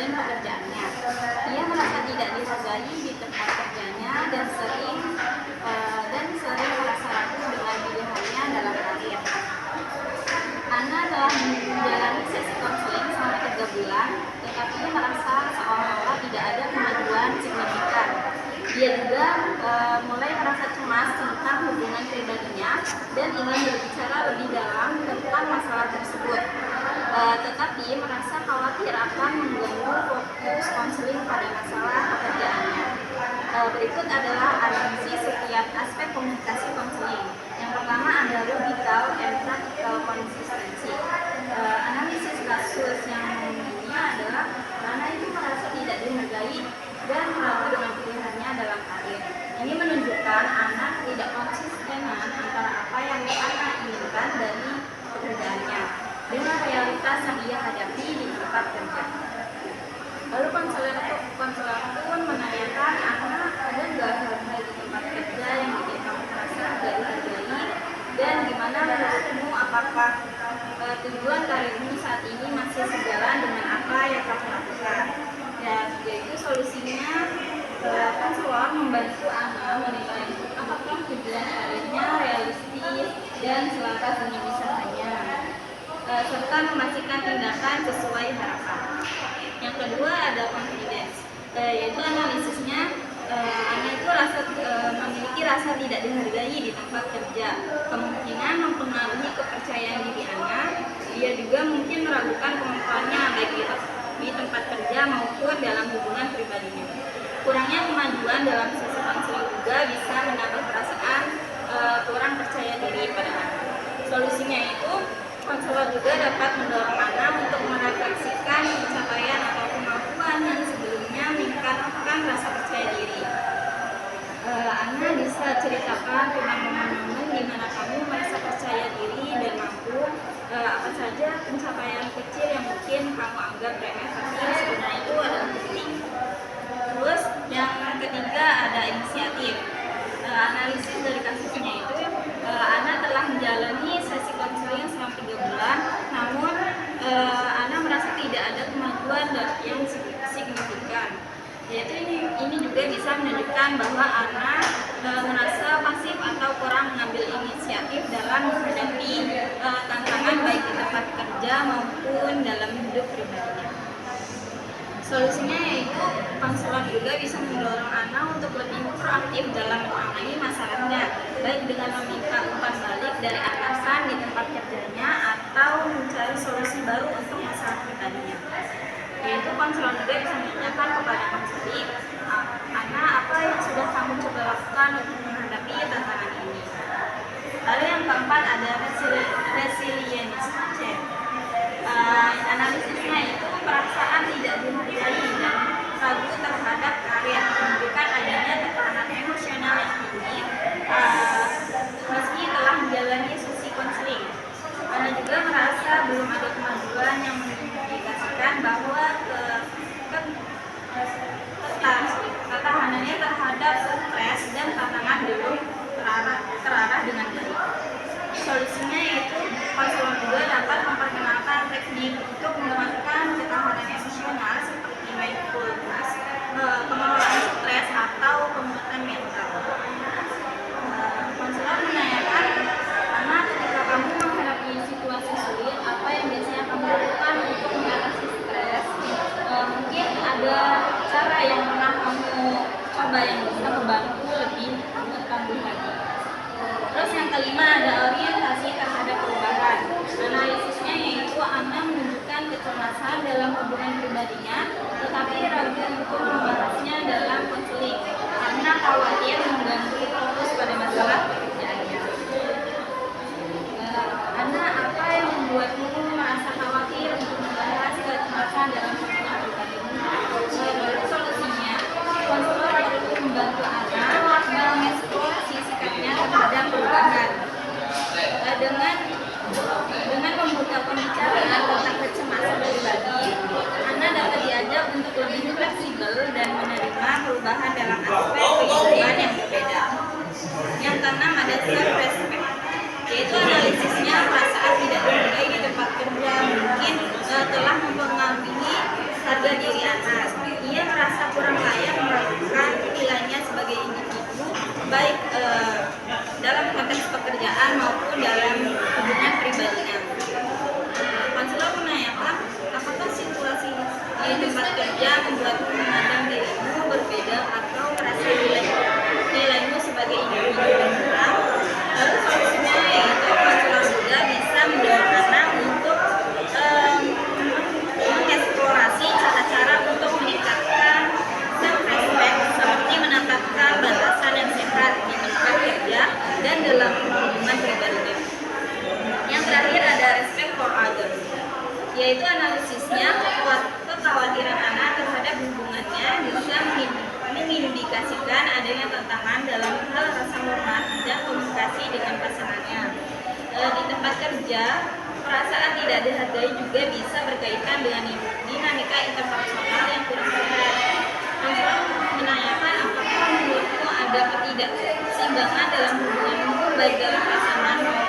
dan pekerjaannya. Ia merasa tidak dihargai di tempat kerjanya dan sering merasa ragu dengan pilihannya dalam karir. Ana telah menjalani sesi konseling selama 3 bulan, tetapi merasa seolah-olah tidak ada kemajuan signifikan. Dia juga mulai merasa cemas tentang hubungan pribadinya dan ingin berbicara lebih dalam tentang masalah tersebut, tetapi merasa khawatir akan mengganggu fokus konseling pada masalah pekerjaannya. Berikut adalah analisis setiap aspek komunikasi konseling. Yang pertama ada logical and practical consistency. Analisis kasus yang ini adalah Ana itu merasa tidak dihargai dan ragu dengan pilihannya dalam karir. Ini menunjukkan anak tidak konsistenan antara apa yang Ana inginkan dari pekerjaannya dengan realitas yang ia hadapi di tempat kerja. Lalu konselor pun menanyakan, Ana ada nggak hal-hal di tempat kerja yang bikin kamu merasa tidak dihargai, dan gimana menurutmu, apakah tujuan karirmu saat ini masih sejalan dengan apa yang kamu lakukan? Ya, yaitu solusinya konselor membantu Ana menilai apakah tujuan karirnya realistis dan selaras dengan usahanya, serta memastikan tindakan sesuai harapan. Yang kedua ada confidence, yaitu analisisnya Ana itu memiliki rasa tidak dihargai di tempat kerja. Kemungkinan mempengaruhi kepercayaan diri Ana. Dia juga mungkin meragukan kemampuannya baik di tempat kerja maupun dalam hubungan pribadinya. Kurangnya kemajuan dalam sesi konseling juga bisa menambah perasaan kurang percaya diri pada Ana. Solusinya itu konselor juga dapat mendorong Ana untuk merefleksikan pencapaian atau kemampuan yang sebelumnya meningkatkan rasa percaya diri. Ana bisa ceritakan tentang momen-momen di mana kamu merasa percaya diri dan mampu, apa saja pencapaian kecil yang mungkin kamu anggap remeh tapi sebenarnya itu adalah penting. Terus yang ketiga ada inisiatif. Analisis dari kasusnya itu Ana telah menjalani sesi konseling selama 3 bulan, namun Ana merasa tidak ada kemajuan yang signifikan. Yaitu ini juga bisa menunjukkan bahwa Ana merasa pasif atau kurang mengambil inisiatif dalam menghadapi tantangan baik di tempat kerja maupun dalam hidup pribadinya. Solusinya yaitu konselor juga bisa mendorong Ana untuk lebih proaktif dalam menangani masalahnya, baik dengan meminta umpan balik dari atasan di tempat kerjanya atau mencari solusi baru untuk masalah pribadinya. Yaitu konselor juga bisa menanyakan kepada konseling, Ana, apa yang sudah kamu coba lakukan untuk menghadapi tantangan ini? Lalu yang keempat ada resilience check. Analisisnya itu perasaan tidak dihargai dan ragu terhadap karir, menunjukkan adanya tekanan emosional yang tinggi meski telah menjalani sesi konseling. Ana juga merasa belum ada kemajuan yang mengindikasikan bahwa ketahanannya terhadap stres dan tantangan belum terarah dengan baik. Solusinya yaitu konselor juga dapat memperkenalkan teknik untuk menguatkan ketahanan emosional seperti mindfulness, pengelolaan stres atau penguatan mental. Konselor menanyakan, Ana, ketika kamu menghadapi situasi sulit, apa yang biasanya kamu lakukan untuk mengatasi stres? Mungkin ada cara yang pernah kamu coba yang bisa membantu lebih kambuh lagi. Terus yang kelima ada orientasi terhadap perubahan. Analisisnya yaitu Ana menunjukkan saja, perasaan tidak dihargai juga bisa berkaitan dengan dinamika interpersonal yang kurang sehat. Konselor menanyakan apakah menurutmu ada ketidakseimbangan dalam hubunganmu baik dalam pasangan